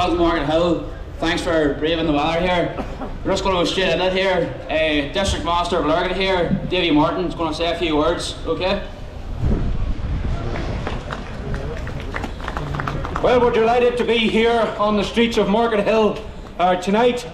welcome to Markethill. Thanks for braving the weather here. We're just going to go straight in it here. District Master of Lurgan here, Davy Martin, is going to say a few words, okay? Well, we're delighted to be here on the streets of Markethill tonight.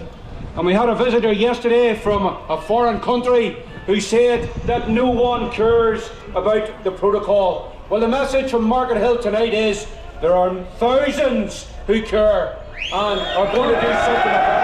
And we had a visitor yesterday from a foreign country who said that no one cares about the protocol. Well, the message from Markethill tonight is there are thousands who care and are going to do something about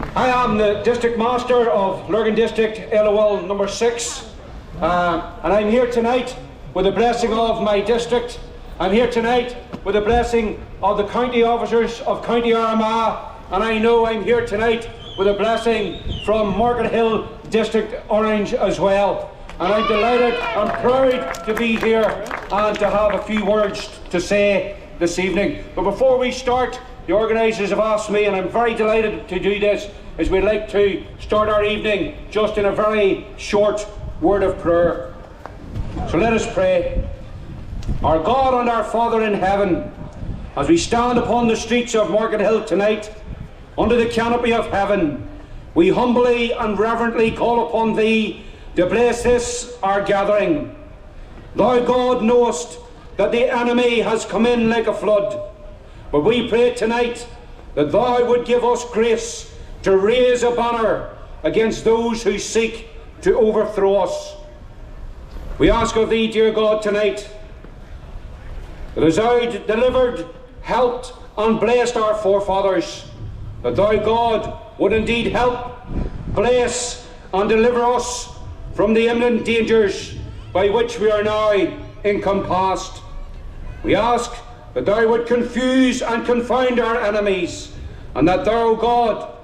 it. I am the District Master of Lurgan District, LOL number 6, and I'm here tonight with the blessing of my district. I'm here tonight with the blessing of the county officers of County Armagh, and I know I'm here tonight with a blessing from Markethill District Orange as well. And I'm delighted and proud to be here and to have a few words to say this evening. But before we start, the organisers have asked me, and I'm very delighted to do this, is we'd like to start our evening just in a very short word of prayer. So let us pray. Our God and our Father in heaven, as we stand upon the streets of Markethill tonight, under the canopy of heaven, we humbly and reverently call upon Thee to bless this, our gathering. Thou, God, knowest that the enemy has come in like a flood, but we pray tonight that Thou would give us grace to raise a banner against those who seek to overthrow us. We ask of Thee, dear God, tonight, that as Thou delivered, helped and blessed our forefathers, that Thou, God, would indeed help, bless and deliver us from the imminent dangers by which we are now encompassed. We ask that Thou would confuse and confound our enemies, and that Thou, God,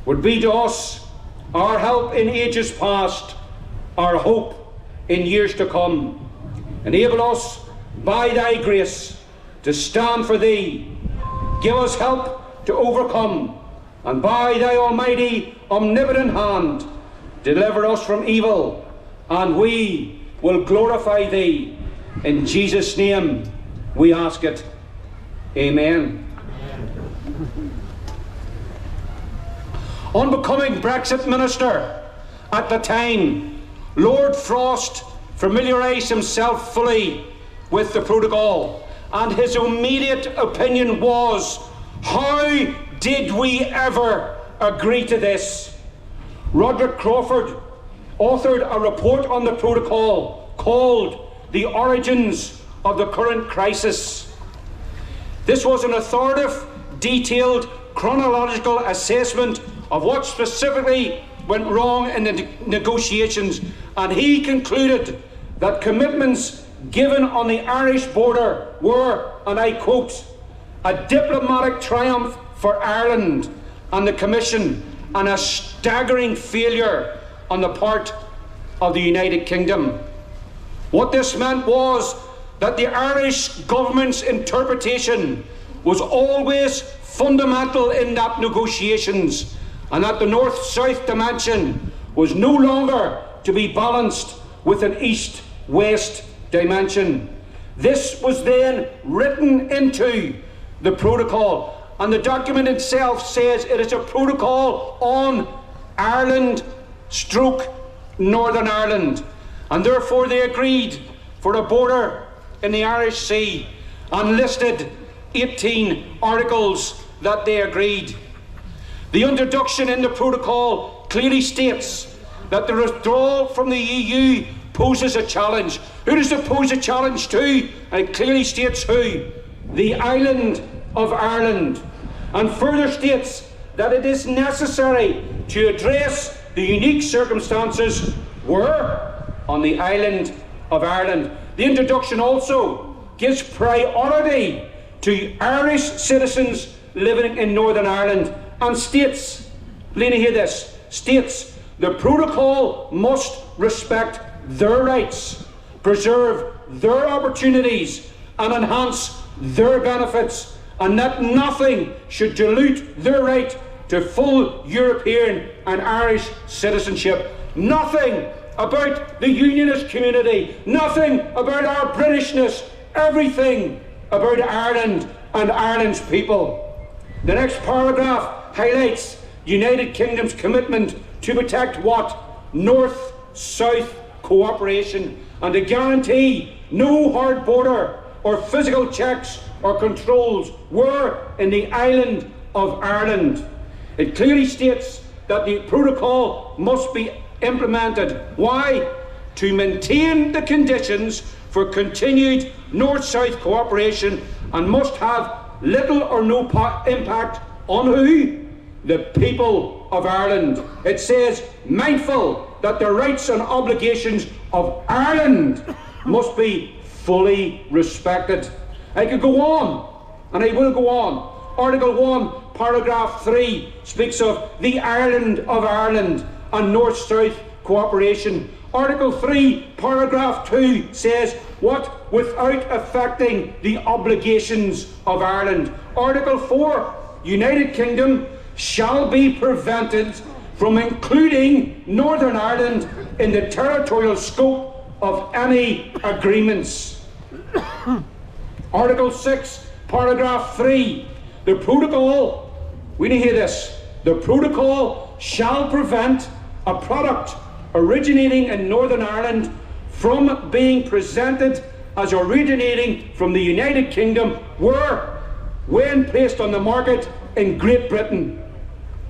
would be to us our help in ages past, our hope in years to come. Enable us by Thy grace to stand for Thee. Give us help to overcome, and by Thy almighty omnipotent hand deliver us from evil, and we will glorify Thee. In Jesus' name we ask it. Amen. Unbecoming Brexit Minister at the time, Lord Frost familiarised himself fully with the protocol, and his immediate opinion was, how did we ever agree to this? Roderick Crawford authored a report on the protocol called The Origins of the Current Crisis. This was an authoritative, detailed, chronological assessment of what specifically went wrong in the negotiations, and he concluded that commitments given on the Irish border were, and I quote, a diplomatic triumph for Ireland and the Commission, and a staggering failure on the part of the United Kingdom. What this meant was that the Irish government's interpretation was always fundamental in that negotiations, and that the north-south dimension was no longer to be balanced with an east-west dimension. This was then written into the protocol, and the document itself says it is a protocol on Ireland stroke Northern Ireland, and therefore they agreed for a border in the Irish Sea and listed 18 articles that they agreed. The introduction in the protocol clearly states that the withdrawal from the EU poses a challenge. Who does it pose a challenge to? And it clearly states who. The island of Ireland, and further states that it is necessary to address the unique circumstances where on the island of Ireland. The introduction also gives priority to Irish citizens living in Northern Ireland and states, Lena, hear this, states the protocol must respect their rights, preserve their opportunities and enhance their benefits, and that nothing should dilute their right to full European and Irish citizenship. Nothing about the unionist community, nothing about our Britishness everything about Ireland and Ireland's people. The next paragraph highlights United Kingdom's commitment to protect what? North-South cooperation and to guarantee no hard border or physical checks or controls were in the island of Ireland. It clearly states that the protocol must be implemented. Why? To maintain the conditions for continued North-South cooperation and must have little or no impact on who? The people of Ireland. It says, mindful that the rights and obligations of Ireland must be fully respected. I could go on, and I will go on. Article 1, paragraph 3 speaks of the island of Ireland and North-South cooperation. Article 3, paragraph 2 says, what? Without affecting the obligations of Ireland. Article 4, United Kingdom shall be prevented from including Northern Ireland in the territorial scope of any agreements. Article 6, paragraph 3, the protocol, we need to hear this, the protocol shall prevent a product originating in Northern Ireland from being presented as originating from the United Kingdom when placed on the market in Great Britain.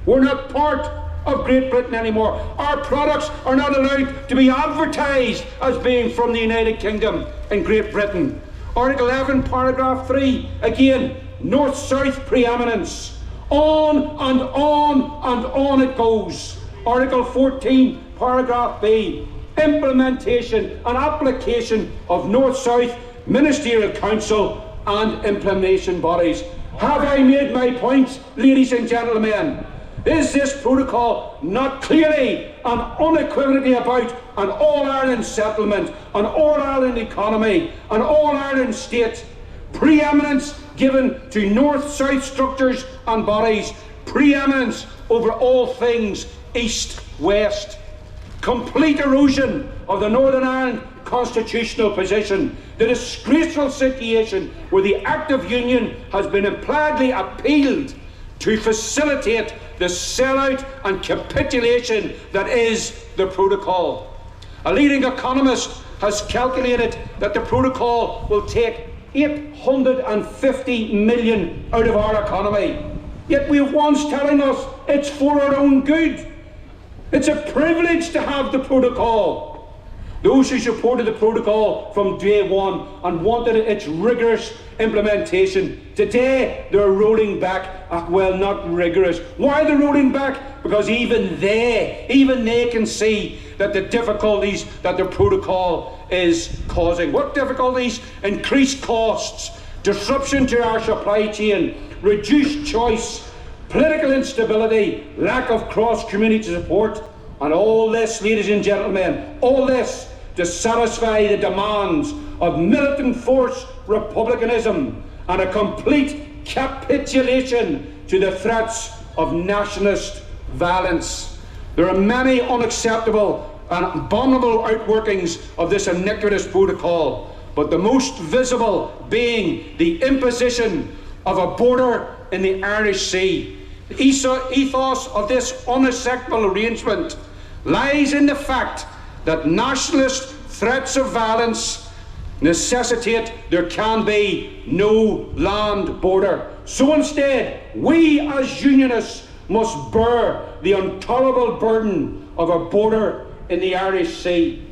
We're not part of Great Britain anymore. Our products are not allowed to be advertised as being from the United Kingdom in Great Britain. Article 11, paragraph 3, again, North-South preeminence. On and on and on it goes. Article 14, paragraph B, implementation and application of North-South Ministerial Council and implementation bodies. Have I made my point, ladies and gentlemen? Is this protocol not clearly and unequivocally about an All-Ireland settlement, an All-Ireland economy, an All-Ireland state? Preeminence given to North-South structures and bodies, preeminence over all things East-West. Complete erosion of the Northern Ireland constitutional position, the disgraceful situation where the Act of Union has been impliedly appealed to facilitate the sellout and capitulation that is the protocol. A leading economist has calculated that the protocol will take 850 million out of our economy. Yet we have ones telling us it's for our own good. It's a privilege to have the protocol. Those who supported the protocol from day one and wanted its rigorous implementation, today they're rolling back. Well, not rigorous. Why are they rolling back? Because even they can see that the difficulties that the protocol is causing. What difficulties? Increased costs, disruption to our supply chain, reduced choice, political instability, lack of cross-community support, and all this, ladies and gentlemen, all this to satisfy the demands of militant force republicanism and a complete capitulation to the threats of nationalist violence. There are many unacceptable and abominable outworkings of this iniquitous protocol, but the most visible being the imposition of a border in the Irish Sea. The ethos of this unacceptable arrangement lies in the fact that nationalist threats of violence necessitate there can be no land border. So instead, we as Unionists must bear the intolerable burden of a border in the Irish Sea.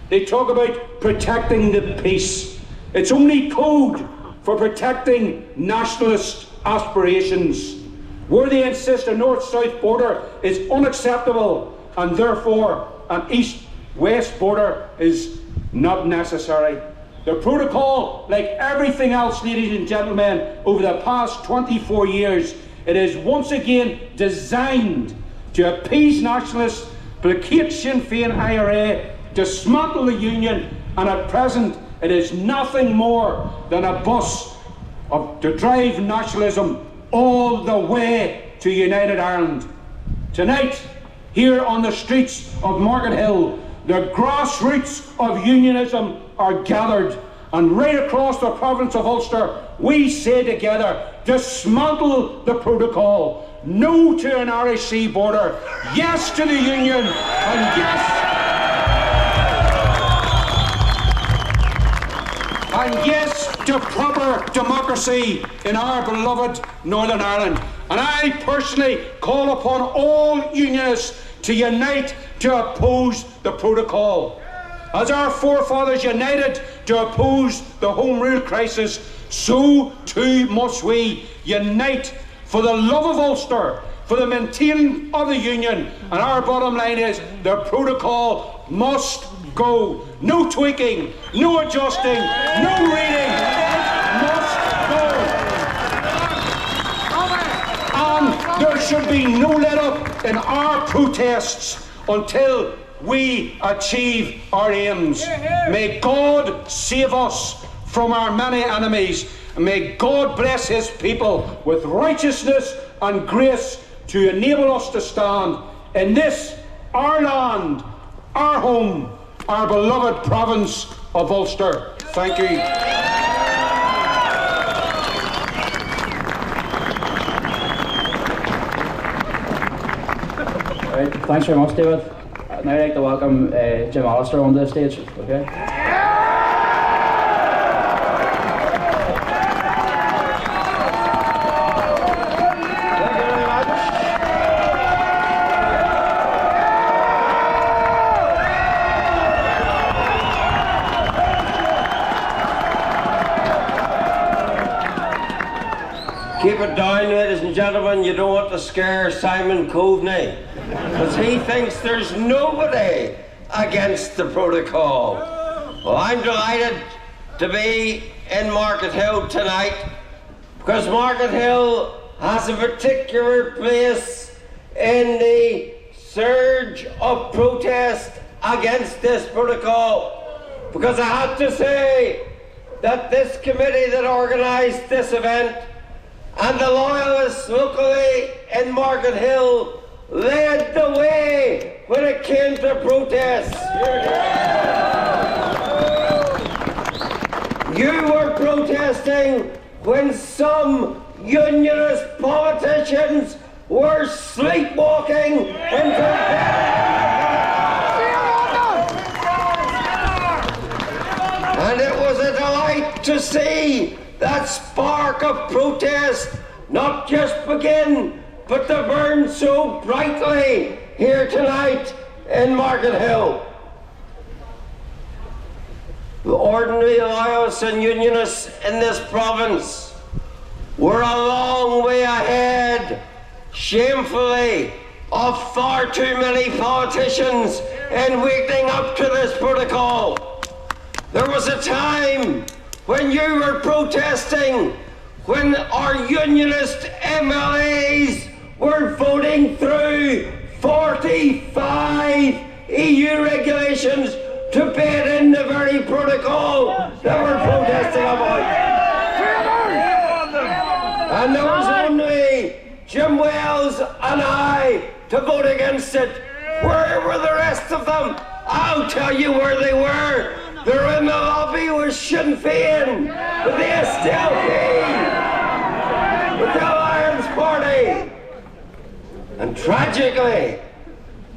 They talk about protecting the peace. It's only code for protecting nationalist aspirations. Where they insist a north-south border is unacceptable, and therefore an east-west border is not necessary. The protocol, like everything else, ladies and gentlemen, over the past 24 years, it is once again designed to appease nationalists, placate Sinn Féin IRA, dismantle the Union, and at present it is nothing more than a bus to drive nationalism all the way to United Ireland. Tonight, here on the streets of Markethill, the grassroots of unionism are gathered, and right across the province of Ulster, we say together, dismantle the protocol. No to an Irish sea border. Yes to the Union, and yes to proper democracy in our beloved Northern Ireland. And I personally call upon all Unionists to unite to oppose the protocol. As our forefathers united to oppose the Home Rule crisis, so too must we unite for the love of Ulster, for the maintaining of the Union. And our bottom line is the protocol must go. No tweaking, no adjusting, no reading. It must go. And there should be no let up in our protests until we achieve our aims. May God save us from our many enemies, and may God bless his people with righteousness and grace to enable us to stand in this, our land, our home, our beloved province of Ulster. Thank you. Right, thanks very much, David. I'd now like to welcome Jim Allister onto the stage. Okay. Keep it down, ladies and gentlemen. You don't want to scare Simon Coveney, because he thinks there's nobody against the protocol. Well, I'm delighted to be in Markethill tonight, because Markethill has a particular place in the surge of protest against this protocol. Because I have to say that this committee that organised this event and the loyalists locally in Markethill led the way when it came to protests. You were protesting when some unionist politicians were sleepwalking into bed. And it was a delight to see that spark of protest not just begin, but to burn so brightly here tonight in Markethill. The ordinary loyalists and unionists in this province were a long way ahead, shamefully, of far too many politicians in waking up to this protocol. There was a time when you were protesting, when our unionist MLAs were voting through 45 EU regulations to bed in the very protocol that we're protesting about. And there was only Jim Wells and I to vote against it. Where were the rest of them? I'll tell you where they were. They're in the lobby with Sinn Féin, with the SDLP, with the Alliance Party. And tragically,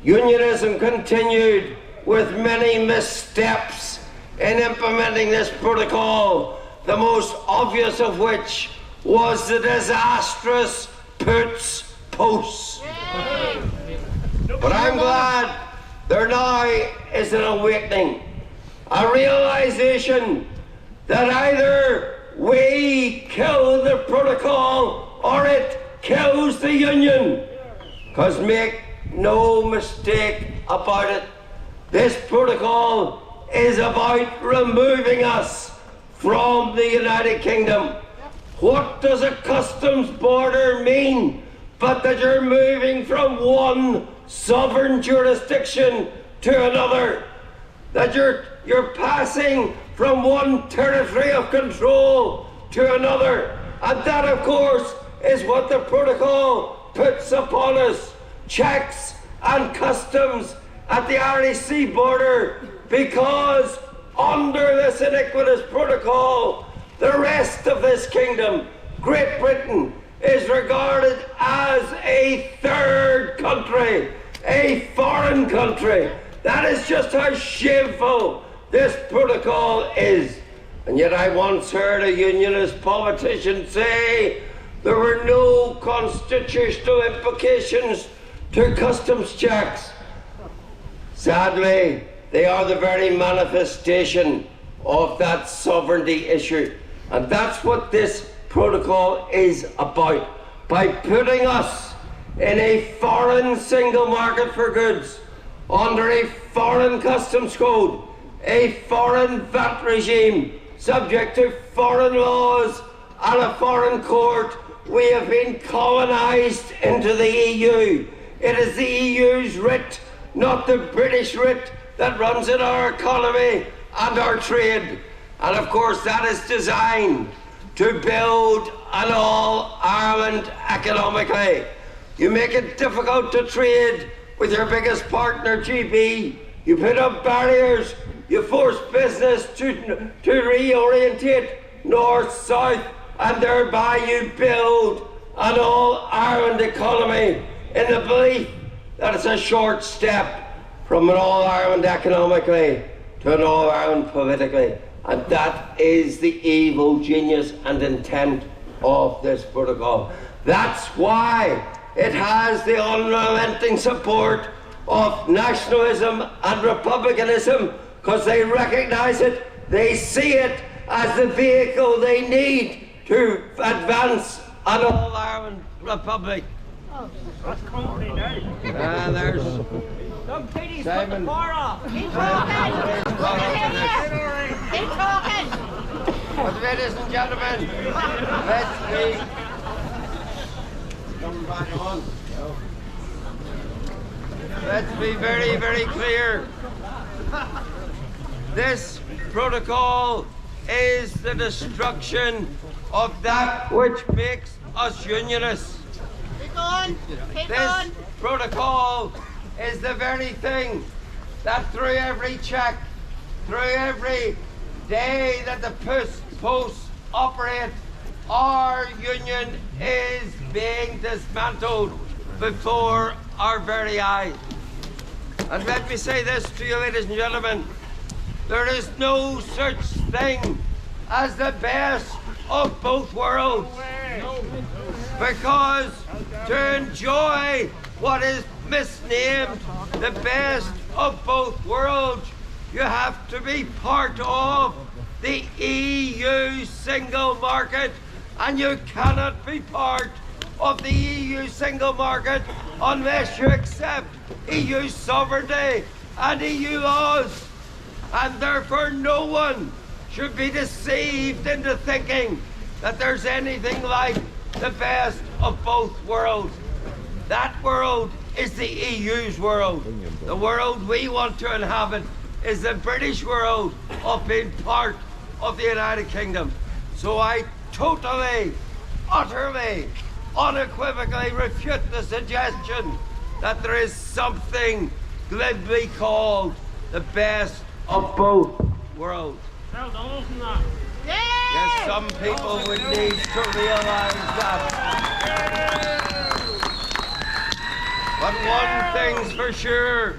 unionism continued with many missteps in implementing this protocol, the most obvious of which was the disastrous puts posts. But I'm glad there now is an awakening, a realization that either we kill the protocol or it kills the union. Because make no mistake about it, this protocol is about removing us from the United Kingdom. What does a customs border mean but that you're moving from one sovereign jurisdiction to another? That you're passing from one territory of control to another. And that, of course, is what the protocol puts upon us. Checks and customs at the Irish Sea border, because under this iniquitous protocol, the rest of this kingdom, Great Britain, is regarded as a third country, a foreign country. That is just how shameful this protocol is. And yet I once heard a unionist politician say there were no constitutional implications to customs checks. Sadly, they are the very manifestation of that sovereignty issue. And that's what this protocol is about. By putting us in a foreign single market for goods, under a foreign customs code, a foreign VAT regime, subject to foreign laws and a foreign court, we have been colonised into the EU. It is the EU's writ, not the British writ, that runs in our economy and our trade. And of course that is designed to build an all-Ireland economically. You make it difficult to trade with your biggest partner, GB. You put up barriers, you force business to reorientate north-south, and thereby you build an all-Ireland economy in the belief that it's a short step from an all-Ireland economically to an all-Ireland politically. And that is the evil genius and intent of this protocol. That's why it has the unrelenting support of nationalism and republicanism, because they recognise it, they see it as the vehicle they need to advance an all-Ireland republic. There's Simon. Keep talking! But ladies and gentlemen, let's be... Let's be very, very clear. This protocol is the destruction of that which makes us unionists. Keep on! Keep This on! protocol is the very thing that through every check, through every day that the posts operate, our union is being dismantled before our very eyes. And let me say this to you, ladies and gentlemen, there is no such thing as the best of both worlds. Because to enjoy what is misnamed the best of both worlds, you have to be part of the EU single market, and you cannot be part of the EU single market unless you accept EU sovereignty and EU laws. And therefore no one should be deceived into thinking that there's anything like the best of both worlds. That world is the EU's world. The world we want to inhabit is the British world of being part of the United Kingdom. So I totally, utterly, unequivocally refute the suggestion that there is something glibly called the best of both worlds. Yes, some people would need to realize that. But one thing's for sure,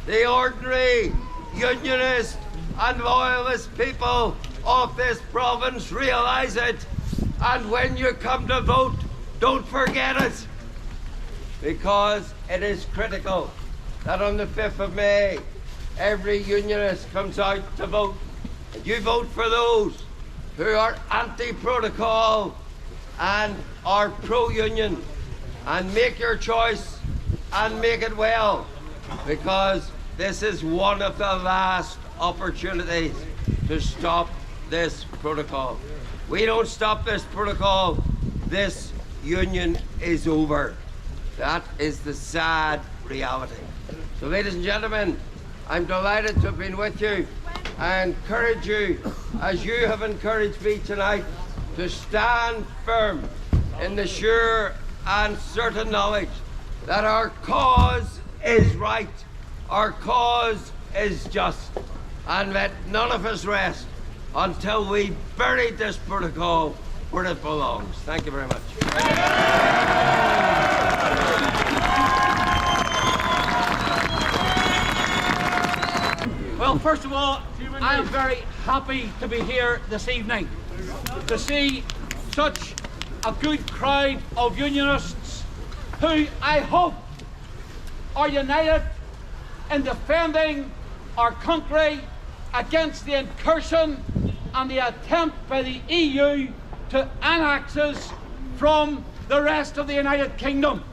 the ordinary unionist and loyalist people of this province realize it. And when you come to vote, don't forget it. Because it is critical that on the 5th of May, every unionist comes out to vote. And you vote for those who are anti-protocol and are pro-union. And make your choice and make it well, because this is one of the last opportunities to stop this protocol. We don't stop this protocol, this union is over. That is the sad reality. So ladies and gentlemen, I'm delighted to have been with you. I encourage you, as you have encouraged me tonight, to stand firm in the sure and certain knowledge that our cause is right, our cause is just, and let none of us rest until we buried this protocol where it belongs. Thank you very much. Well, first of all, I am very happy to be here this evening to see such a good crowd of Unionists who I hope are united in defending our country against the incursion and the attempt by the EU to annex us from the rest of the United Kingdom.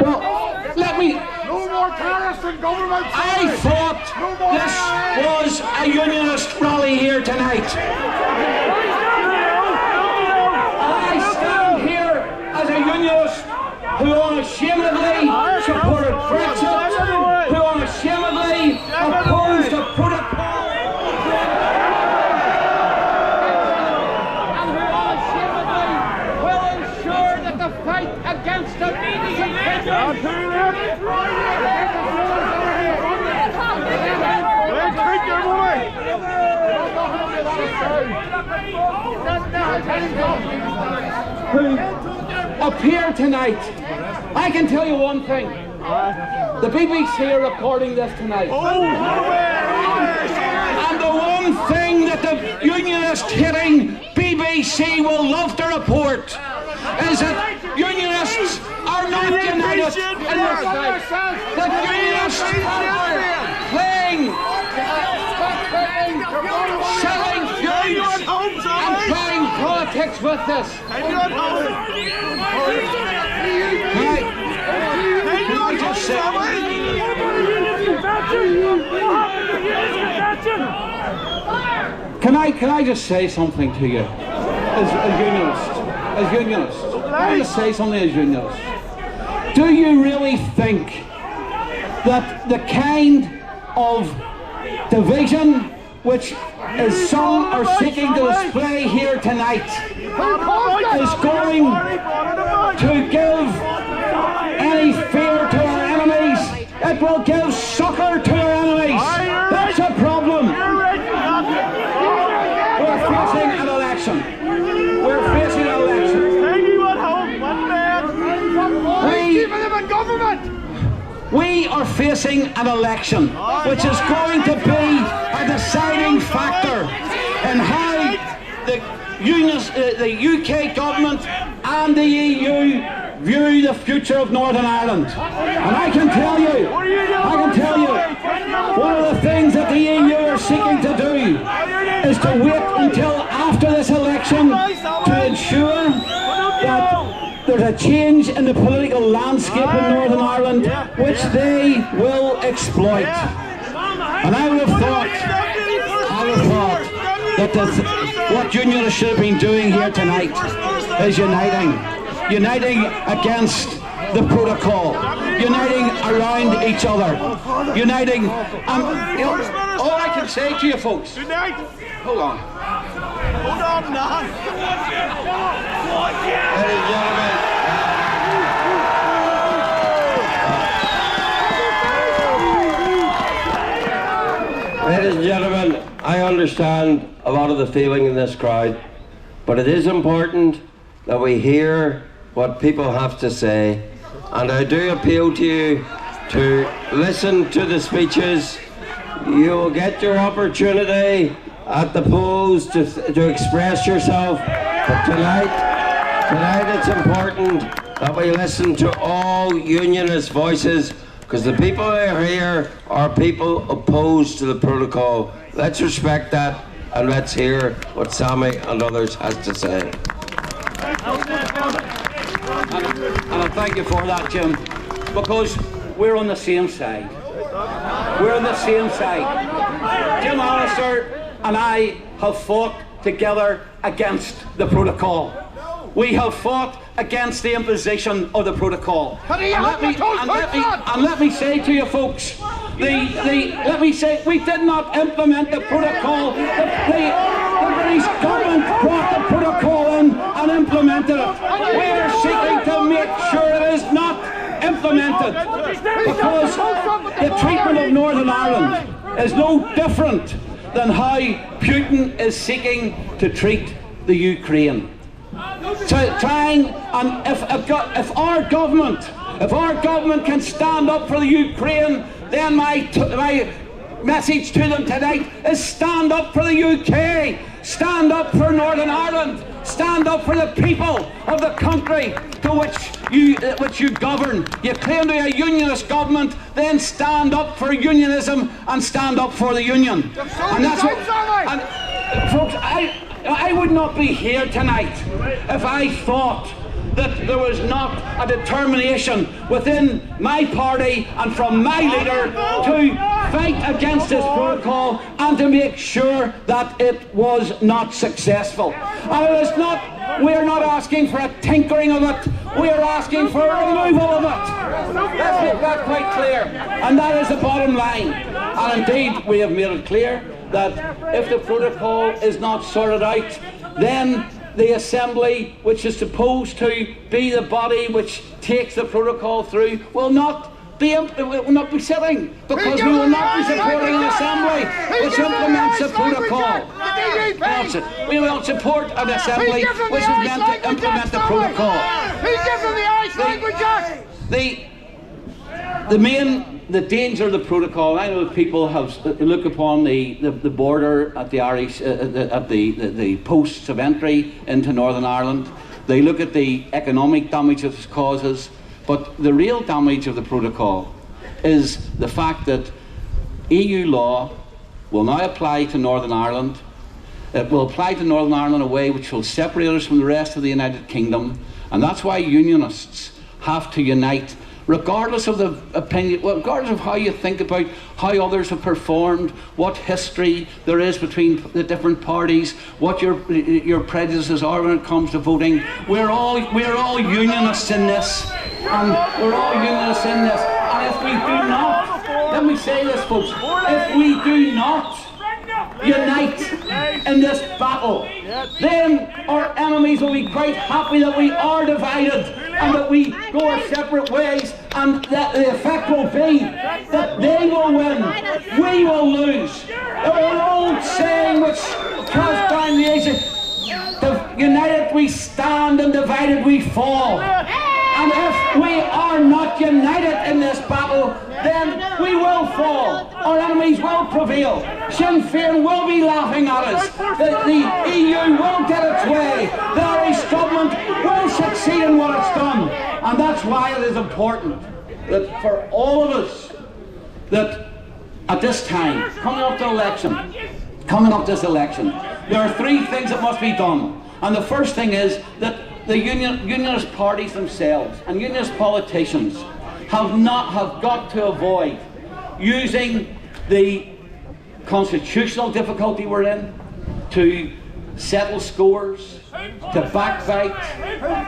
Well, let me... No more terrorists in government! I thought this was a Unionist rally here tonight. I stand here as a Unionist who unashamedly supported Brexit, who unashamedly opposed the protocol, And who unashamedly will ensure that the fight against the media who appear tonight. I can tell you one thing. The BBC are recording this tonight. And the one thing that the Unionist hitting BBC will love to report is that Unionists are not united in this fight. The Unionists are playing, selling views and playing politics with this. Can I just say... Can I just say something to you as Unionists? I want to say something as Unionists. Do you really think that the kind of division which some are seeking to display here tonight is going to give any fear to our enemies? It will give succour to our enemies. That's a problem. We're facing an election. We are facing an election which is going to be a deciding factor in how the UK government and the EU view the future of Northern Ireland. And I can tell you, one of the things that the EU are seeking to do is to wait until after this election to ensure that there's a change in the political landscape in Northern Ireland, which they will exploit. And I would have thought that what Unionists should have been doing here tonight is uniting against the protocol, uniting around each other, uniting. All I can say to you folks. Hold on. Ladies and gentlemen, I understand a lot of the feeling in this crowd, but it is important that we hear what people have to say, and I do appeal to you to listen to the speeches. You will get your opportunity at the polls to express yourself, but tonight it's important that we listen to all Unionist voices, because the people who are here are people opposed to the protocol. Let's respect that, and let's hear what Sammy and others has to say. And I thank you for that, Jim, because we're on the same side. We're on the same side. Jim Allister and I have fought together against the protocol. we have fought against the imposition of the protocol. And let me say to you folks, let me say, we did not implement the protocol. The British government brought the protocol in and implemented it. We are seeking to make sure it is not implemented, because the treatment of Northern Ireland is no different than how Putin is seeking to treat the Ukraine. Trying, and if our government can stand up for the Ukraine, then my message to them tonight is stand up for the UK, stand up for Northern Ireland, stand up for the people of the country to which you govern. You claim to be a unionist government, then stand up for unionism and stand up for the union. And that's what, and folks, I would not be here tonight if I thought that there was not a determination within my party and from my leader to fight against this protocol and to make sure that it was not successful. And it is not, we are not asking for a tinkering of it, we are asking for a removal of it. Let's make that quite clear. And that is the bottom line. And indeed, we have made it clear that if the protocol is not sorted out, then the Assembly, which is supposed to be the body which takes the protocol through, will not be sitting, because we will not be supporting an Assembly which implements the protocol. We will support an Assembly which is meant to implement the protocol. The danger of the protocol, I know that people have looked upon the border at the Irish, at the posts of entry into Northern Ireland. They look at the economic damage it causes, but the real damage of the protocol is the fact that EU law will now apply to Northern Ireland. It will apply to Northern Ireland in a way which will separate us from the rest of the United Kingdom, and that's why unionists have to unite, regardless of the opinion, regardless of how you think about how others have performed, what history there is between the different parties, what your prejudices are when it comes to voting. We're all unionists in this, and we're all unionists in this. And if we do not, let me say this, folks, if we do not unite in this battle, then our enemies will be quite happy that we are divided and that we go our separate ways, and that the effect will be that they will win, we will lose. There's an old saying which cast down the ages: united we stand and divided we fall. And if we are not united in this battle, then we will fall. Our enemies will prevail. Sinn Féin will be laughing at us. The EU will get its way. The Irish government will succeed in what it's done. And that's why it is important that for all of us, that at this time, coming up this election, there are three things that must be done. And the first thing is that the unionist parties themselves and unionist politicians have got to avoid using the constitutional difficulty we're in to settle scores, to backbite,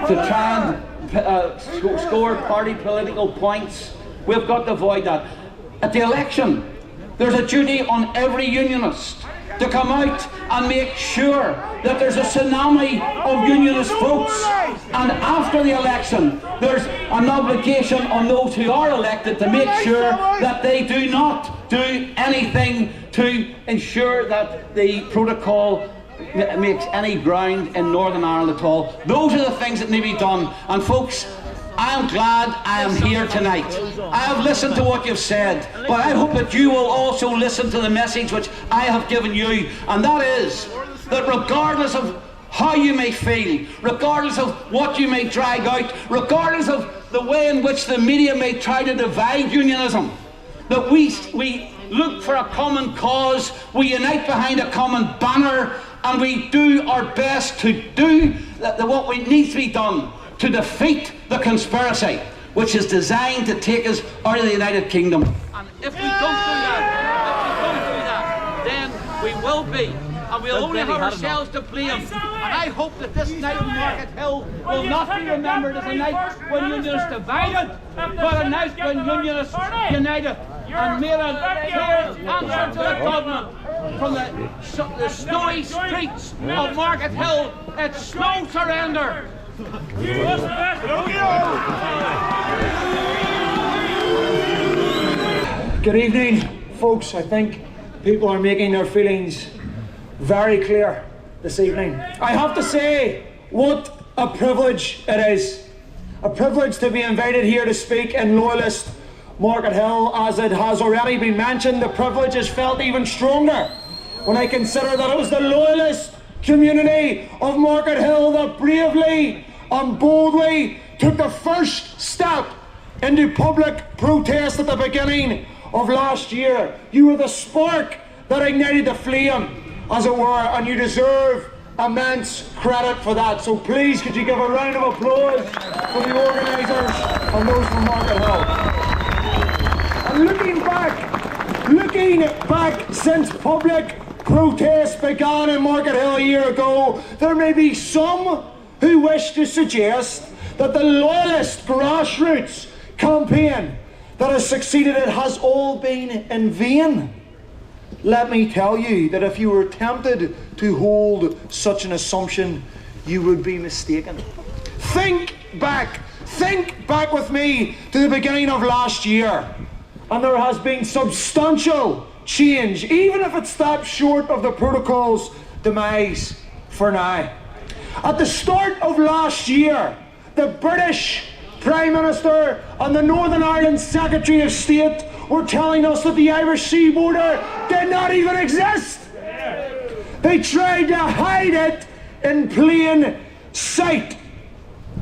to try and score party political points. We've got to avoid that. At the election, there's a duty on every unionist to come out and make sure that there's a tsunami of unionist votes, and after the election there's an obligation on those who are elected to make sure that they do not do anything to ensure that the protocol makes any ground in Northern Ireland at all. Those are the things that need to be done. And folks, I am glad I am here tonight. I have listened to what you've said, but I hope that you will also listen to the message which I have given you, and that is that regardless of how you may feel, regardless of what you may drag out, regardless of the way in which the media may try to divide unionism, that we look for a common cause, we unite behind a common banner, and we do our best to do what needs to be done to defeat the conspiracy which is designed to take us out of the United Kingdom. And if we don't do that, then we will be and we'll only have ourselves to blame. And I hope that this night in Markethill will not be remembered as a night when Unionists divided, but a night when Unionists united and made a clear answer to the government. From the snowy streets of Markethill, it's no surrender. Good evening, folks. I think people are making their feelings very clear this evening. I have to say, what a privilege it is. A privilege to be invited here to speak in Loyalist Markethill. As it has already been mentioned, the privilege is felt even stronger when I consider that it was the Loyalist community of Markethill that bravely and boldly took the first step into public protest at the beginning of last year. You were the spark that ignited the flame, as it were, and you deserve immense credit for that. So please, could you give a round of applause for the organisers and those from Markethill. And looking back since public protest began in Markethill a year ago, there may be some who wish to suggest that the Loyalist grassroots campaign that has succeeded, it has all been in vain. Let me tell you that if you were tempted to hold such an assumption, you would be mistaken. Think back with me to the beginning of last year, and there has been substantial change, even if it stops short of the protocol's demise for now. At the start of last year, the British Prime Minister and the Northern Ireland Secretary of State were telling us that the Irish sea border did not even exist. They tried to hide it in plain sight.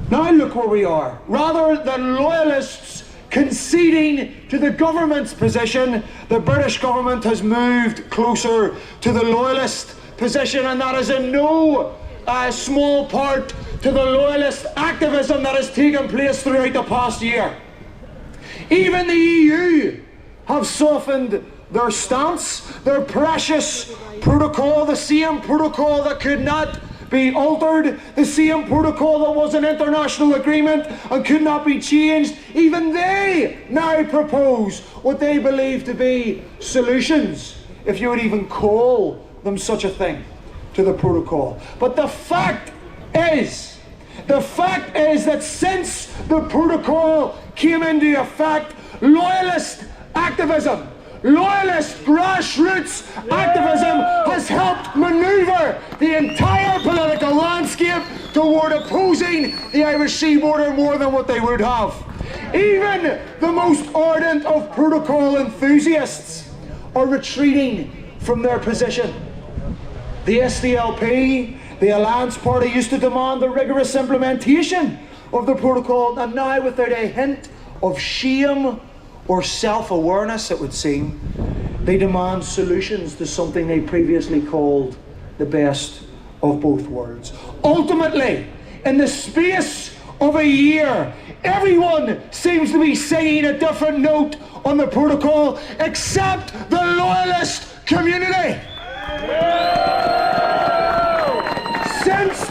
Now look where we are. Rather than Loyalists conceding to the government's position, the British government has moved closer to the Loyalist position, and that is in no small part to the Loyalist activism that has taken place throughout the past year. Even the EU have softened their stance. Their precious protocol, the same protocol that could not be altered, the same protocol that was an international agreement and could not be changed, even they now propose what they believe to be solutions, if you would even call them such a thing, to the protocol. But the fact is that since the protocol came into effect, Loyalist activism, Loyalist grassroots activism has helped manoeuvre the entire political landscape toward opposing the Irish sea border more than what they would have. Even the most ardent of protocol enthusiasts are retreating from their position. The SDLP, the Alliance Party, used to demand the rigorous implementation of the protocol, and now without a hint of shame or self-awareness, it would seem, they demand solutions to something they previously called the best of both worlds. Ultimately, in the space of a year, everyone seems to be singing a different note on the protocol, except the Loyalist community. Since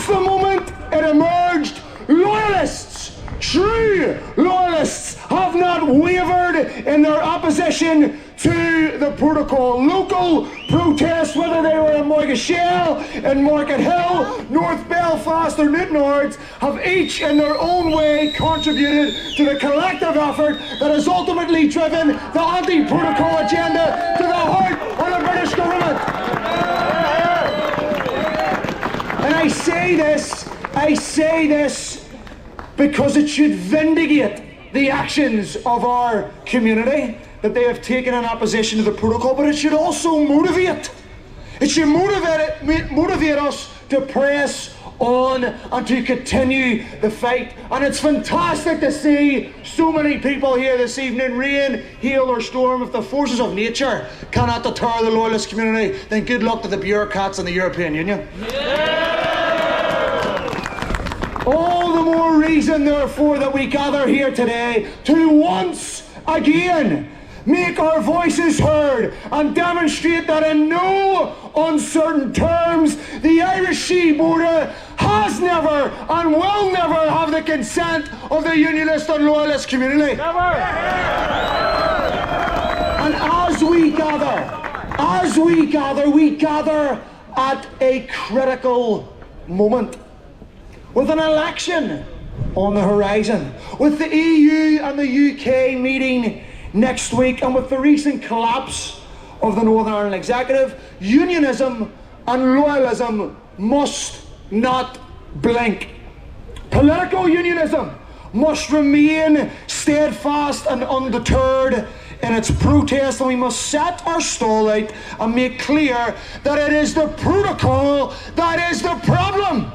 the moment it emerged, Loyalists, true Loyalists, have not wavered in their opposition to the protocol. Local protests, whether they were in Markethill, in Markethill, North Belfast or Newtownards, have each in their own way contributed to the collective effort that has ultimately driven the anti-protocol agenda to the heart of the British government. And I say this because it should vindicate the actions of our community that they have taken in opposition to the protocol, but it should also motivate. It should motivate us to press on and to continue the fight. And it's fantastic to see so many people here this evening. Rain, hail or storm, if the forces of nature cannot deter the Loyalist community, then good luck to the bureaucrats in the European Union. All the more reason, therefore, that we gather here today to once again make our voices heard and demonstrate that in no uncertain terms the Irish Sea border has never and will never have the consent of the Unionist and Loyalist community. Never! And as we gather at a critical moment, with an election on the horizon, with the EU and the UK meeting next week, and with the recent collapse of the Northern Ireland Executive, unionism and loyalism must not blink. Political unionism must remain steadfast and undeterred in its protest, and we must set our stall out and make clear that it is the protocol that is the problem.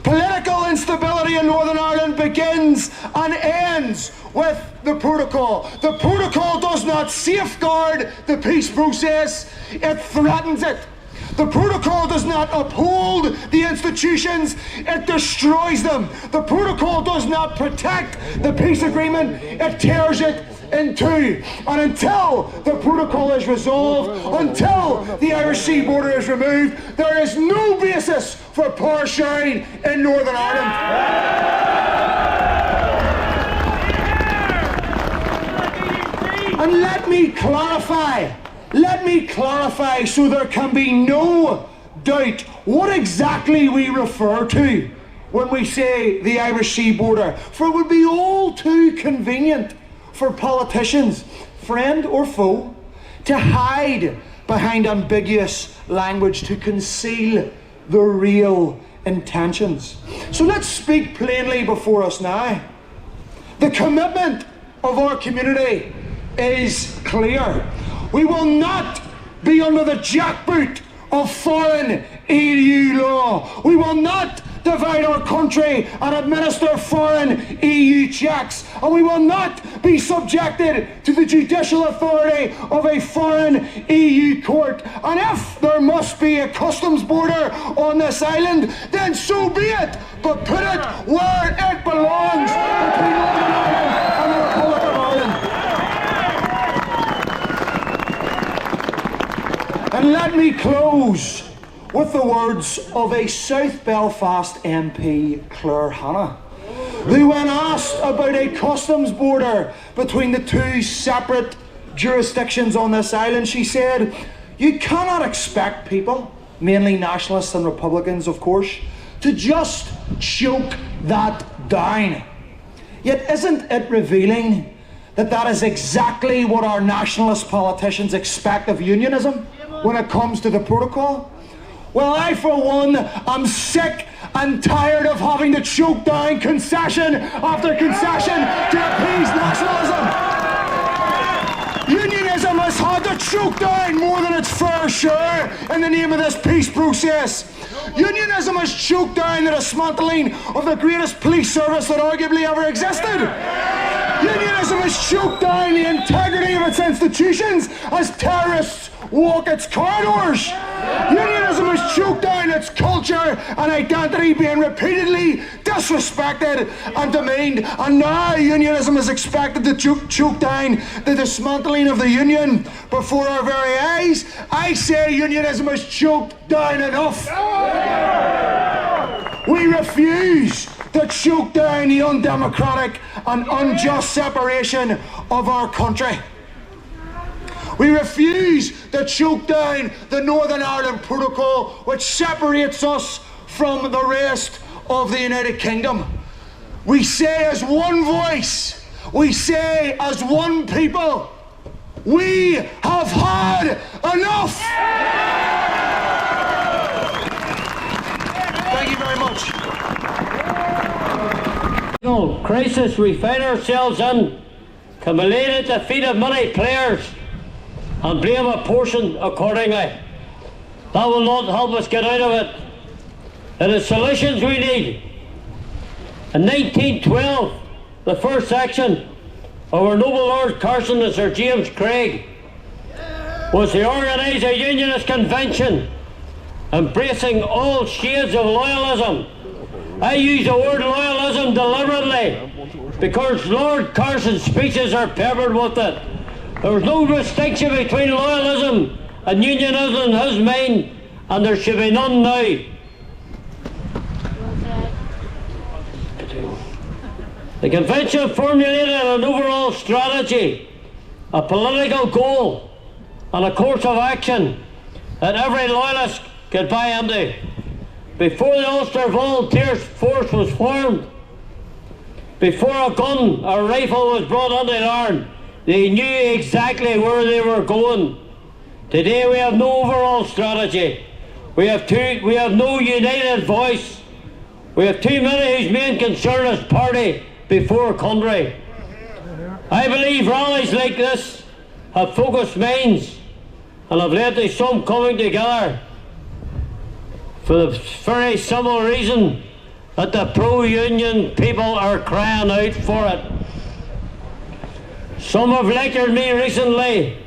Political instability in Northern Ireland begins and ends with the protocol. The protocol does not safeguard the peace process, it threatens it. The protocol does not uphold the institutions, it destroys them. The protocol does not protect the peace agreement, it tears it in two. And until the protocol is resolved, until the Irish Sea border is removed, there is no basis for power sharing in Northern Ireland. And let me clarify so there can be no doubt what exactly we refer to when we say the Irish Sea border, for it would be all too convenient for politicians, friend or foe, to hide behind ambiguous language, to conceal the real intentions. So let's speak plainly before us now. The commitment of our community is clear. We will not be under the jackboot of foreign EU law. We will not divide our country and administer foreign EU checks. And we will not be subjected to the judicial authority of a foreign EU court. And if there must be a customs border on this island, then so be it. But put it where it belongs, between Northern Ireland and the Republic of Ireland. And let me close with the words of a South Belfast MP, Claire Hanna, who, when asked about a customs border between the two separate jurisdictions on this island, she said, "You cannot expect people, mainly nationalists and Republicans of course, to just choke that down." Yet isn't it revealing that that is exactly what our nationalist politicians expect of unionism when it comes to the protocol? Well, I, for one, am sick and tired of having to choke down concession after concession to appease nationalism. Unionism has had to choke down more than its fair share in the name of this peace process. Unionism has choked down the dismantling of the greatest police service that arguably ever existed. Unionism has choked down the integrity of its institutions as terrorists walk its corridors. Unionism has choked down its culture and identity, being repeatedly disrespected and demeaned. And now unionism is expected to choke down the dismantling of the union before our very eyes. I say unionism has choked down enough. We refuse to choke down the undemocratic and unjust separation of our country. We refuse to choke down the Northern Ireland Protocol, which separates us from the rest of the United Kingdom. We say as one voice, we say as one people, we have had enough! Thank you very much. Crisis we find ourselves in can be laid at the feet of many players and blame apportioned accordingly. That will not help us get out of it. It is solutions we need. In 1912, the first action of our noble Lord Carson and Sir James Craig was to organise a unionist convention embracing all shades of loyalism. I use the word loyalism deliberately because Lord Carson's speeches are peppered with it. There was no distinction between loyalism and unionism in his mind, and there should be none now. The convention formulated an overall strategy, a political goal, and a course of action that every loyalist could buy into. Before the Ulster Volunteers Force was formed, before a gun or rifle was brought into Ireland, they knew exactly where they were going. Today we have no overall strategy. We have no united voice. We have too many whose main concern is party before country. I believe rallies like this have focused minds and have led to some coming together for the very simple reason that the pro-union people are crying out for it. Some have lectured me recently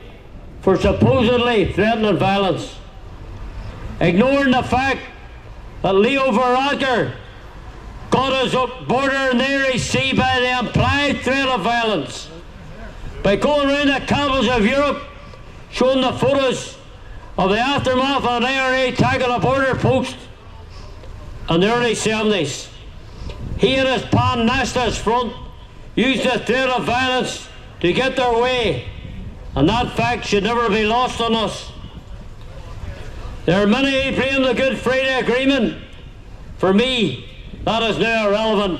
for supposedly threatening violence, ignoring the fact that Leo Varadkar got his border in the Irish Sea by the implied threat of violence, by going around the capitals of Europe showing the photos of the aftermath of an IRA attack on a border post in the early 70s. He and his pan-nationalist front used the threat of violence to get their way, and that fact should never be lost on us. There are many who blame the Good Friday Agreement. For me, that is now irrelevant,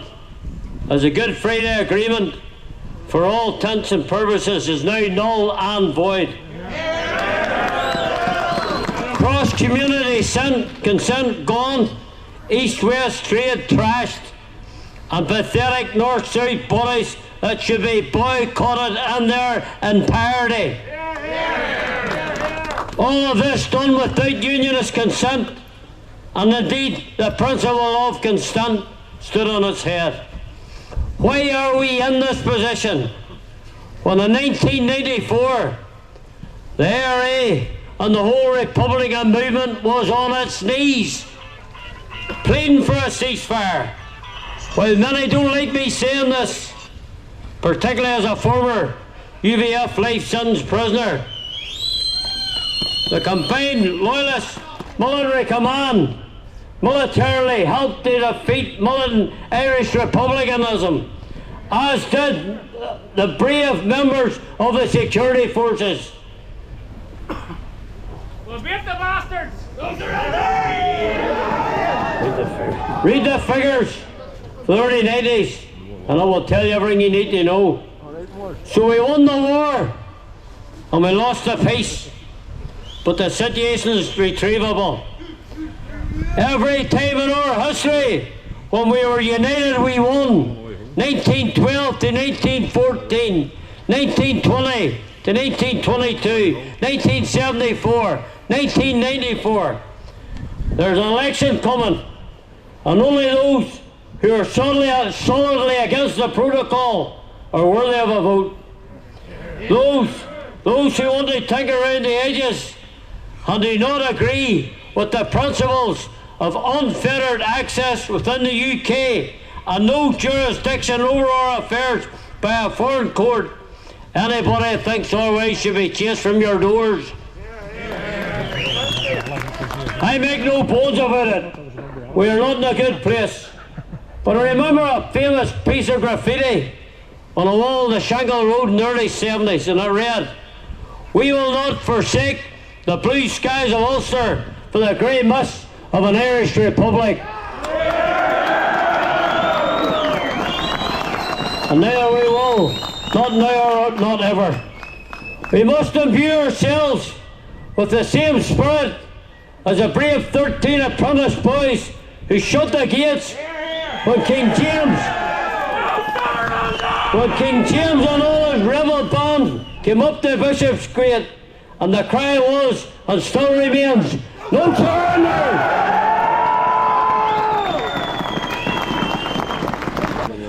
as the Good Friday Agreement, for all intents and purposes, is now null and void. Cross-community consent gone, east-west trade trashed, and pathetic north-south bodies that should be boycotted in their entirety. All of this done without unionist consent, and indeed the principle of consent stood on its head. Why are we in this position when in 1994 the IRA and the whole Republican movement was on its knees pleading for a ceasefire? While many don't like me saying this, particularly as a former UVF life sentence prisoner, the combined Loyalist military command militarily helped to defeat militant Irish republicanism, as did the brave members of the security forces. We'll beat the bastards! Read the figures for the early 90s, and I will tell you everything you need to know. So we won the war, and we lost the peace, but the situation is retrievable. Every time in our history, when we were united, we won. 1912 to 1914, 1920 to 1922, 1974, 1994. There's an election coming, and only those who are solidly against the protocol are worthy of a vote. Those who want to tinker around the edges and do not agree with the principles of unfettered access within the UK and no jurisdiction over our affairs by a foreign court, anybody who thinks otherwise should be chased from your doors. I make no bones about it. We are not in a good place. But I remember a famous piece of graffiti on a wall of the Shankill Road in the early 70s, and it read, "We will not forsake the blue skies of Ulster for the grey mist of an Irish Republic." And neither we will, not now or not ever. We must imbue ourselves with the same spirit as the brave 13 apprentice boys who shut the gates when King James and all his rebel band came up to Bishop's Gate, and the cry was, and still remains, "No surrender!"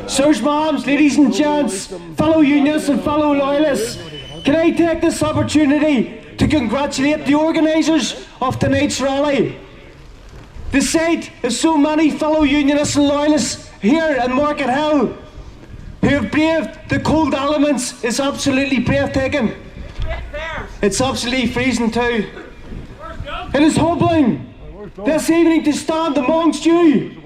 Sirs, ma'ams, ladies and gents, fellow unionists and fellow loyalists, can I take this opportunity to congratulate the organisers of tonight's rally? The sight of so many fellow unionists and loyalists here in Markethill who have braved the cold elements is absolutely breathtaking. It's absolutely freezing too. It is humbling this evening to stand amongst you,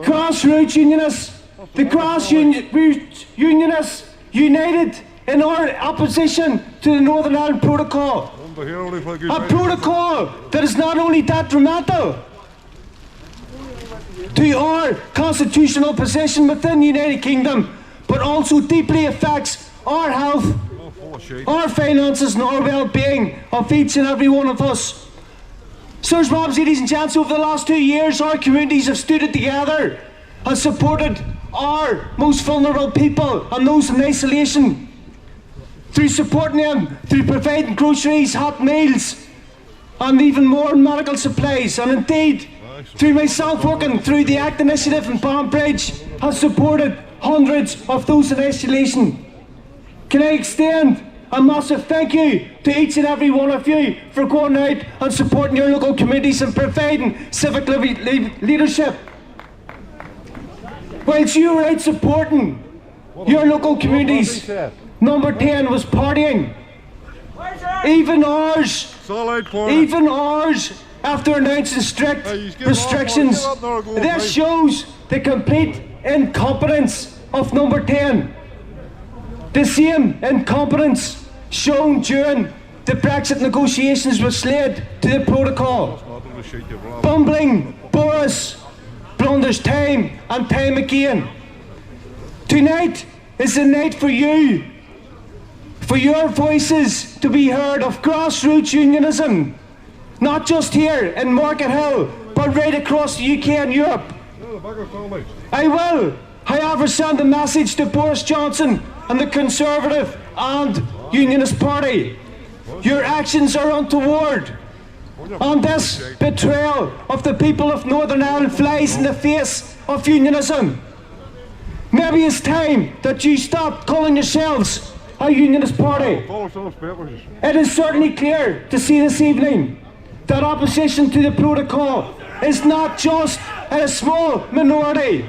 grassroots unionists, the grassroots unionists united in our opposition to the Northern Ireland Protocol. A protocol that is not only detrimental to our constitutional position within the United Kingdom, but also deeply affects our health, our finances and our well-being of each and every one of us. Sirs, madams, ladies and gents, over the last 2 years our communities have stood together and supported our most vulnerable people and those in isolation, through supporting them, through providing groceries, hot meals and even more medical supplies, and indeed through myself working through the ACT initiative in Banbridge has supported hundreds of those in isolation. Can I extend a massive thank you to each and every one of you for going out and supporting your local communities and providing civic leadership. Whilst you were out supporting your local communities, Number 10 was partying. Even ours, after announcing strict restrictions. This shows the complete incompetence of Number 10. The same incompetence shown during the Brexit negotiations with Slade to the protocol. Bumbling Boris blunders time and time again. Tonight is the night for you, for your voices to be heard of grassroots unionism, not just here in Markethill, but right across the UK and Europe. I will, however, send a message to Boris Johnson and the Conservative and Unionist Party. Your actions are untoward, and this betrayal of the people of Northern Ireland flies in the face of unionism. Maybe it's time that you stop calling yourselves a unionist party. It is certainly clear to see this evening that opposition to the protocol is not just a small minority,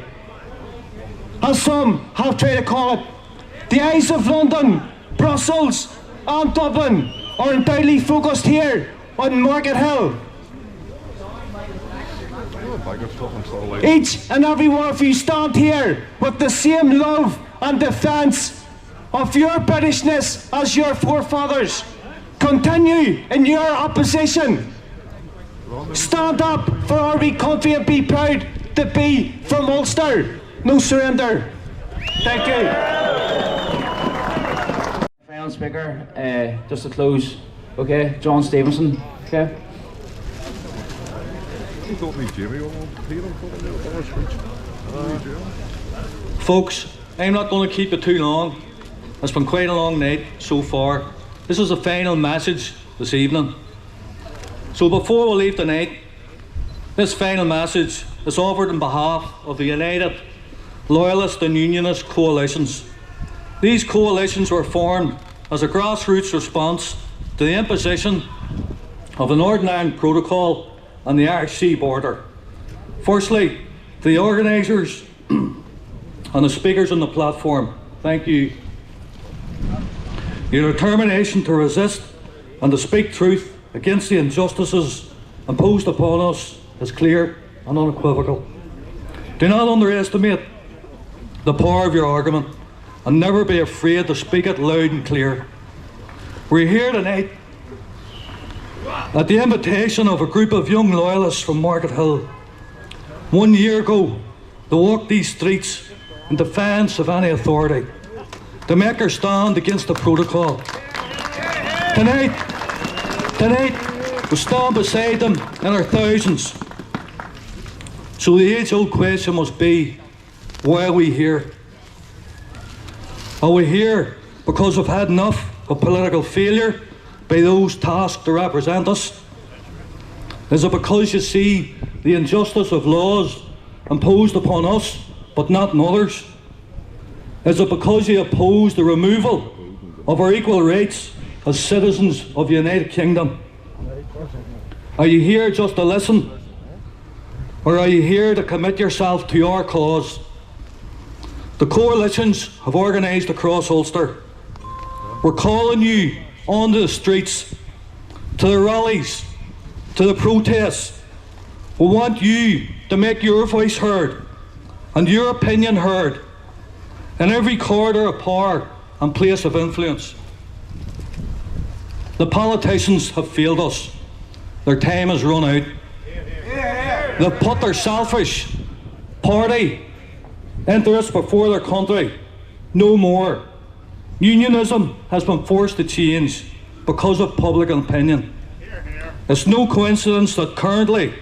as some have tried to call it. The eyes of London, Brussels and Dublin are entirely focused here on Markethill. Each and every one of you stand here with the same love and defence of your Britishness as your forefathers. Continue in your opposition. Stand up for our wee country and be proud to be from Ulster. No surrender. Thank you. Final speaker, just to close, okay, John Stevenson, okay. Folks, I'm not going to keep it too long. It's been quite a long night so far. This is the final message this evening. So before we leave tonight, this final message is offered on behalf of the United Loyalist and Unionist coalitions. These coalitions were formed as a grassroots response to the imposition of the Northern Ireland Protocol on the Irish Sea border. Firstly, to the organisers and the speakers on the platform, thank you. Your determination to resist and to speak truth against the injustices imposed upon us is clear and unequivocal. Do not underestimate the power of your argument and never be afraid to speak it loud and clear. We're here tonight at the invitation of a group of young loyalists from Markethill. 1 year ago, they walked these streets in defiance of any authority, to make our stand against the protocol. Tonight, we stand beside them in our thousands. So the age-old question must be, why are we here? Are we here because we've had enough of political failure by those tasked to represent us? Is it because you see the injustice of laws imposed upon us but not on others? Is it because you oppose the removal of our equal rights as citizens of the United Kingdom? Are you here just to listen? Or are you here to commit yourself to our cause? The coalitions have organised across Ulster. We're calling you onto the streets to the rallies, to the protests. We want you to make your voice heard and your opinion heard in every corridor of power and place of influence. The politicians have failed us. Their time has run out. They've put their selfish party interests before their country. No more. Unionism has been forced to change because of public opinion. It's no coincidence that currently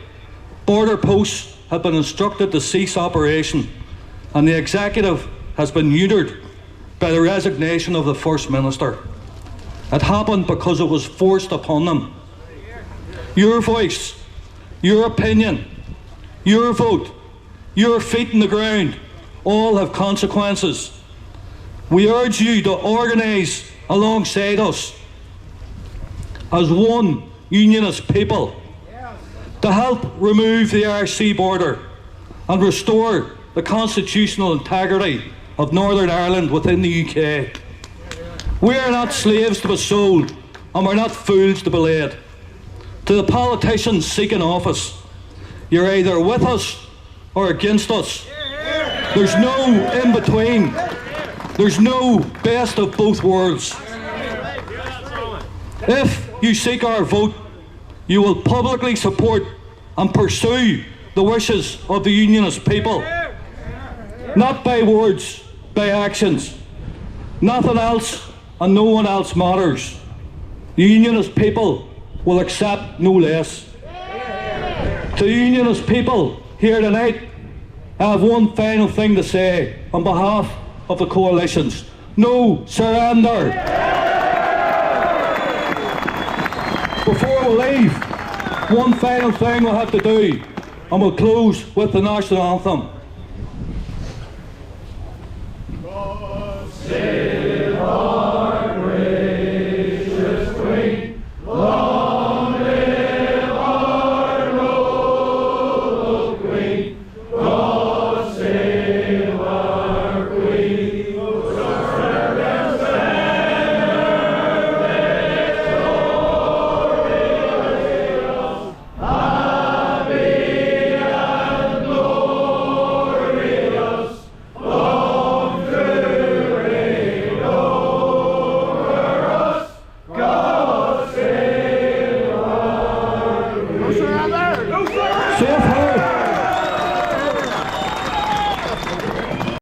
border posts have been instructed to cease operation and the executive has been neutered by the resignation of the First Minister. It happened because it was forced upon them. Your voice, your opinion, your vote, your feet in the ground, all have consequences. We urge you to organise alongside us as one unionist people to help remove the Irish Sea border and restore the constitutional integrity of Northern Ireland within the UK. We are not slaves to be sold and we're not fools to be led. To the politicians seeking office, you're either with us or against us. There's no in between. There's no best of both worlds. If you seek our vote, you will publicly support and pursue the wishes of the unionist people. Not by words, by actions. Nothing else and no one else matters. The unionist people will accept no less. To the unionist people here tonight, I have one final thing to say on behalf of the coalitions. No surrender. Before we leave, one final thing we'll have to do, and we'll close with the national anthem.